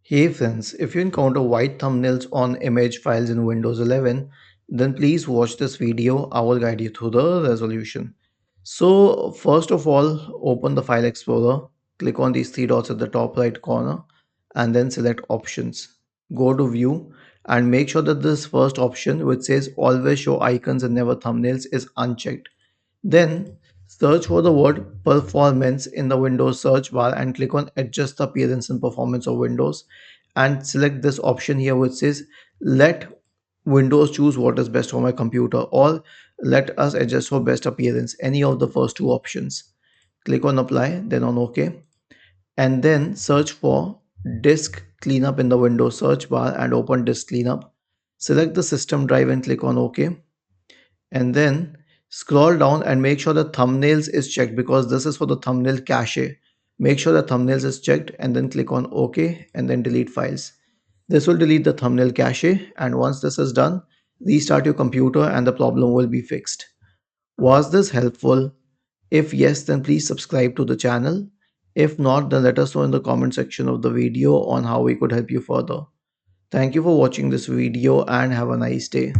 Hey friends, if you encounter white thumbnails on image files in Windows 11, then please watch this video. I will guide you through the resolution. So first of all, open the File Explorer, click on these three dots at the top right corner, and then select Options. Go to View and make sure that this first option, which says Always Show Icons and Never Thumbnails, is unchecked. Then search for the word performance in the Windows search bar and click on adjust the appearance and performance of Windows and select this option here which says let Windows choose what is best for my computer or let us adjust for best appearance, any of the first two options. Click on apply, then on OK, and then search for disk cleanup in the Windows search bar and open disk cleanup. Select the system drive and click on OK, and then scroll down and make sure the thumbnails is checked because this is for the thumbnail cache. Make sure the thumbnails is checked and then click on OK and then delete files. This will delete the thumbnail cache, and once this is done, restart your computer and the problem will be fixed. Was this helpful? If yes, then please subscribe to the channel. If not, then let us know in the comment section of the video on how we could help you further. Thank you for watching this video and have a nice day.